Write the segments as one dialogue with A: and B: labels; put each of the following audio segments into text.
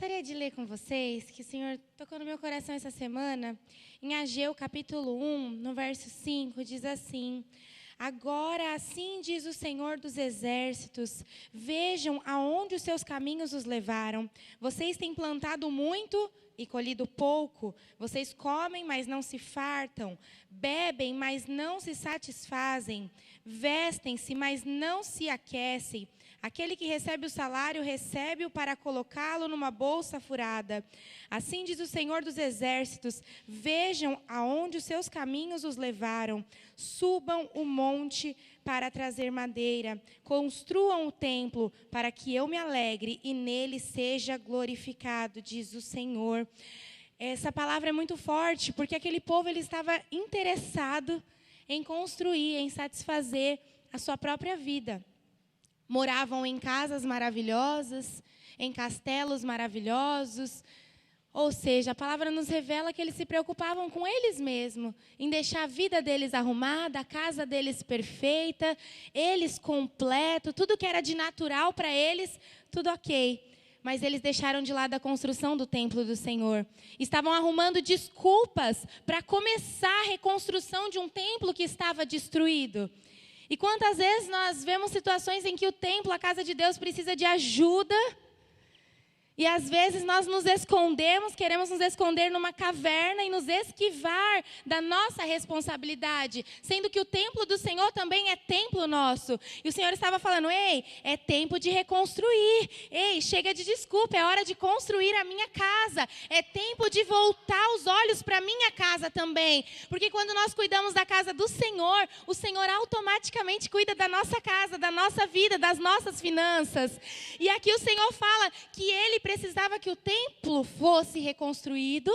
A: Gostaria de ler com vocês, que o Senhor tocou no meu coração essa semana, em Ageu capítulo 1, no verso 5, diz assim: Agora assim diz o Senhor dos Exércitos, vejam aonde os seus caminhos os levaram. Vocês têm plantado muito e colhido pouco. Vocês comem, mas não se fartam. Bebem, mas não se satisfazem. Vestem-se, mas não se aquecem. Aquele que recebe o salário, recebe-o para colocá-lo numa bolsa furada. Assim diz o Senhor dos Exércitos, vejam aonde os seus caminhos os levaram. Subam o monte para trazer madeira. Construam o templo para que eu me alegre e nele seja glorificado, diz o Senhor. Essa palavra é muito forte, porque aquele povo ele estava interessado em construir, em satisfazer a sua própria vida. Moravam em casas maravilhosas, em castelos maravilhosos. Ou seja, a palavra nos revela que eles se preocupavam com eles mesmos, em deixar a vida deles arrumada, a casa deles perfeita, eles completo, tudo que era de natural para eles, tudo ok. Mas eles deixaram de lado a construção do templo do Senhor. Estavam arrumando desculpas para começar a reconstrução de um templo que estava destruído. E quantas vezes nós vemos situações em que o templo, a casa de Deus, precisa de ajuda. E às vezes nós nos escondemos, queremos nos esconder numa caverna e nos esquivar da nossa responsabilidade. Sendo que o templo do Senhor também é templo nosso. E o Senhor estava falando, ei, é tempo de reconstruir. Ei, chega de desculpa, é hora de construir a minha casa. É tempo de voltar os olhos para a minha casa também. Porque quando nós cuidamos da casa do Senhor, o Senhor automaticamente cuida da nossa casa, da nossa vida, das nossas finanças. E aqui o Senhor fala que Ele precisava que o templo fosse reconstruído,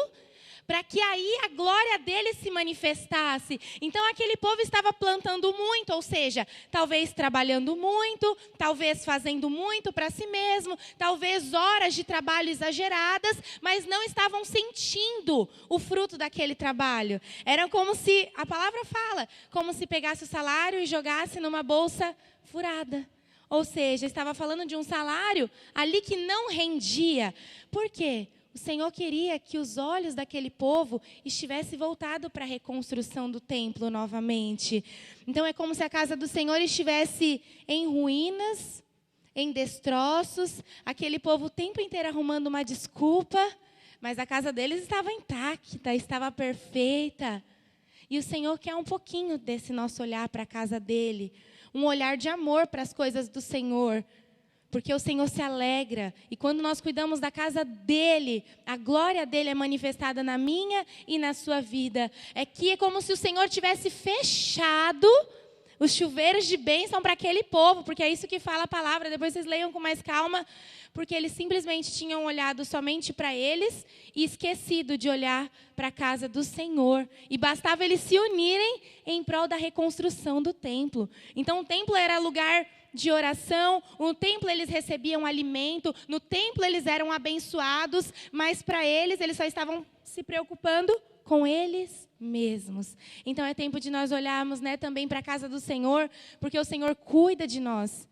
A: para que aí a glória dele se manifestasse. Então aquele povo estava plantando muito, ou seja, talvez trabalhando muito, talvez fazendo muito para si mesmo, talvez horas de trabalho exageradas, mas não estavam sentindo o fruto daquele trabalho. Era como se, a palavra fala, como se pegasse o salário e jogasse numa bolsa furada. Ou seja, estava falando de um salário ali que não rendia. Por quê? O Senhor queria que os olhos daquele povo estivessem voltados para a reconstrução do templo novamente. Então é como se a casa do Senhor estivesse em ruínas, em destroços. Aquele povo o tempo inteiro arrumando uma desculpa, mas a casa deles estava intacta, estava perfeita. E o Senhor quer um pouquinho desse nosso olhar para a casa dele. Um olhar de amor para as coisas do Senhor. Porque o Senhor se alegra. E quando nós cuidamos da casa dele, a glória dele é manifestada na minha e na sua vida. É que é como se o Senhor tivesse fechado os chuveiros de bênção para aquele povo. Porque é isso que fala a palavra. Depois vocês leiam com mais calma. Porque eles simplesmente tinham olhado somente para eles e esquecido de olhar para a casa do Senhor. E bastava eles se unirem em prol da reconstrução do templo. Então o templo era lugar de oração, no templo eles recebiam alimento, no templo eles eram abençoados, mas para eles só estavam se preocupando com eles mesmos. Então é tempo de nós olharmos, também para a casa do Senhor, porque o Senhor cuida de nós.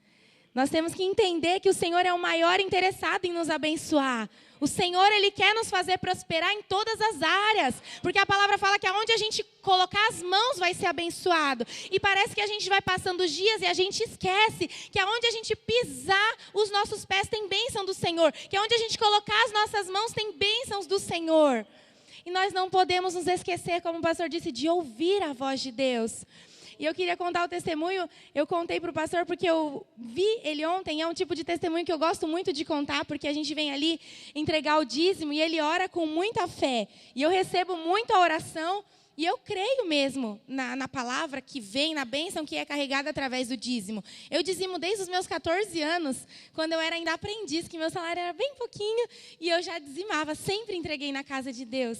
A: Nós temos que entender que o Senhor é o maior interessado em nos abençoar. O Senhor, Ele quer nos fazer prosperar em todas as áreas. Porque a palavra fala que aonde a gente colocar as mãos vai ser abençoado. E parece que a gente vai passando os dias e a gente esquece que aonde a gente pisar, os nossos pés têm bênção do Senhor. Que aonde a gente colocar as nossas mãos tem bênçãos do Senhor. E nós não podemos nos esquecer, como o pastor disse, de ouvir a voz de Deus. E eu queria contar o testemunho, eu contei para o pastor porque eu vi ele ontem, é um tipo de testemunho que eu gosto muito de contar, porque a gente vem ali entregar o dízimo e ele ora com muita fé. E eu recebo muita oração e eu creio mesmo na palavra que vem, na bênção que é carregada através do dízimo. Eu dizimo desde os meus 14 anos, quando eu era ainda aprendiz, que meu salário era bem pouquinho, e eu já dizimava, sempre entreguei na casa de Deus.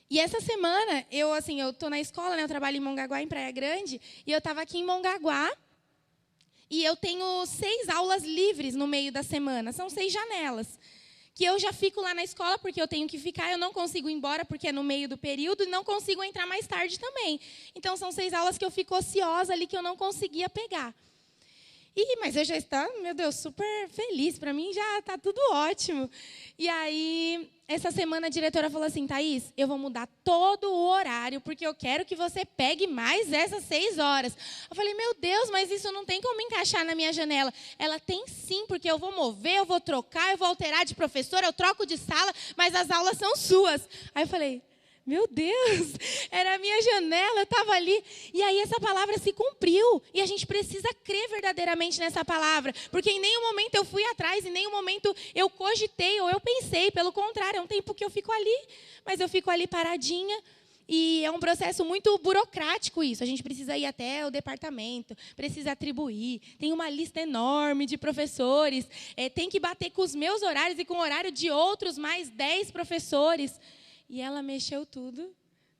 A: E essa semana, eu estou na escola, eu trabalho em Mongaguá, em Praia Grande, e eu estava aqui em Mongaguá, e eu tenho 6 aulas livres no meio da semana, são 6 janelas, que eu já fico lá na escola, porque eu tenho que ficar, eu não consigo ir embora, porque é no meio do período, e não consigo entrar mais tarde também. Então, são 6 aulas que eu fico ociosa ali, que eu não conseguia pegar. Mas eu já estou, meu Deus, super feliz. Para mim já está tudo ótimo. E aí, essa semana a diretora falou assim, Thaís, eu vou mudar todo o horário, porque eu quero que você pegue mais essas 6 horas. Eu falei, meu Deus, mas isso não tem como encaixar na minha janela. Ela tem sim, porque eu vou mover, eu vou trocar, eu vou alterar de professora, eu troco de sala, mas as aulas são suas. Aí eu falei, meu Deus, era a minha janela, eu estava ali. E aí essa palavra se cumpriu. E a gente precisa crer verdadeiramente nessa palavra. Porque em nenhum momento eu fui atrás, em nenhum momento eu cogitei ou eu pensei. Pelo contrário, é um tempo que eu fico ali. Mas eu fico ali paradinha. E é um processo muito burocrático isso. A gente precisa ir até o departamento, precisa atribuir. Tem uma lista enorme de professores. Tem que bater com os meus horários e com o horário de outros mais 10 professores. E ela mexeu tudo,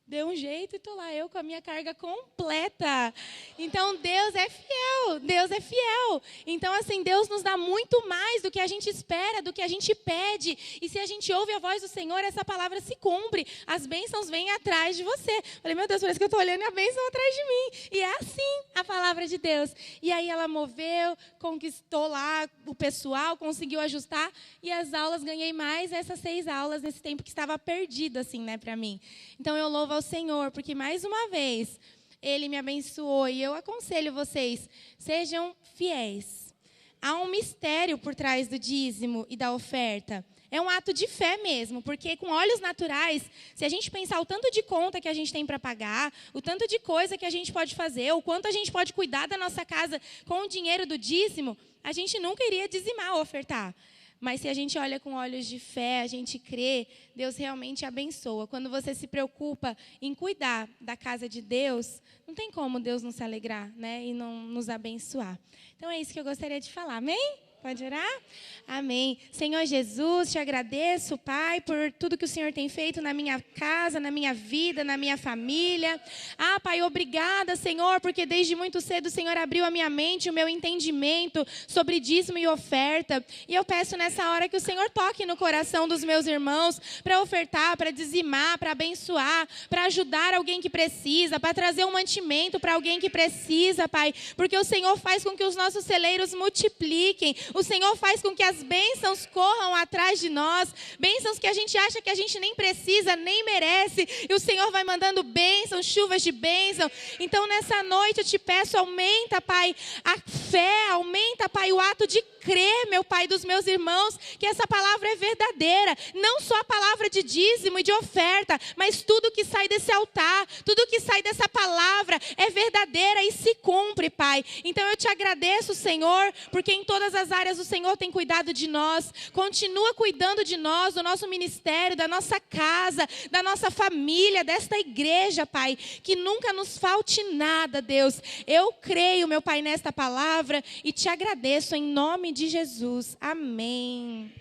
A: deu um jeito e estou lá, eu com a minha carga completa. Então, Deus é fiel, Deus é fiel. Então, assim, Deus nos dá muito mais do que a gente espera, do que a gente pede. E se a gente ouve a voz do Senhor, essa palavra se cumpre. As bênçãos vêm atrás de você. Falei, meu Deus, parece que eu estou olhando e a bênção atrás de mim. E é assim a palavra de Deus. E aí ela moveu, conquistou lá o pessoal, conseguiu ajustar. E as aulas, ganhei mais essas 6 aulas nesse tempo que estava perdido, assim, né, para mim. Então, eu louvo ao Senhor, porque mais uma vez Ele me abençoou e eu aconselho vocês, sejam fiéis. Há um mistério por trás do dízimo e da oferta. É um ato de fé mesmo, porque com olhos naturais, se a gente pensar o tanto de conta que a gente tem para pagar, o tanto de coisa que a gente pode fazer, o quanto a gente pode cuidar da nossa casa com o dinheiro do dízimo, a gente nunca iria dizimar ou ofertar. Mas se a gente olha com olhos de fé, a gente crê, Deus realmente abençoa. Quando você se preocupa em cuidar da casa de Deus, não tem como Deus não se alegrar, né? E não nos abençoar. Então é isso que eu gostaria de falar, amém? Pode orar? Amém. Senhor Jesus, te agradeço, Pai, por tudo que o Senhor tem feito na minha casa, na minha vida, na minha família. Pai, obrigada, Senhor, porque desde muito cedo o Senhor abriu a minha mente, o meu entendimento sobre dízimo e oferta. E eu peço nessa hora que o Senhor toque no coração dos meus irmãos para ofertar, para dizimar, para abençoar, para ajudar alguém que precisa, para trazer um mantimento para alguém que precisa, Pai. Porque o Senhor faz com que os nossos celeiros multipliquem. O Senhor faz com que as bênçãos corram atrás de nós, bênçãos que a gente acha que a gente nem precisa, nem merece, e o Senhor vai mandando bênçãos, chuvas de bênção. Então nessa noite eu te peço, aumenta, Pai, a fé, aumenta, Pai, o ato de crer, meu Pai, dos meus irmãos, que essa palavra é verdadeira, não só a palavra de dízimo e de oferta, mas tudo que sai desse altar, tudo que sai dessa palavra é verdadeira e se cumpre, Pai. Então eu te agradeço, Senhor, porque em todas as áreas o Senhor tem cuidado de nós, continua cuidando de nós, do nosso ministério, da nossa casa, da nossa família, desta igreja, Pai, que nunca nos falte nada, Deus. Eu creio, meu Pai, nesta palavra e te agradeço em nome de Jesus. Amém.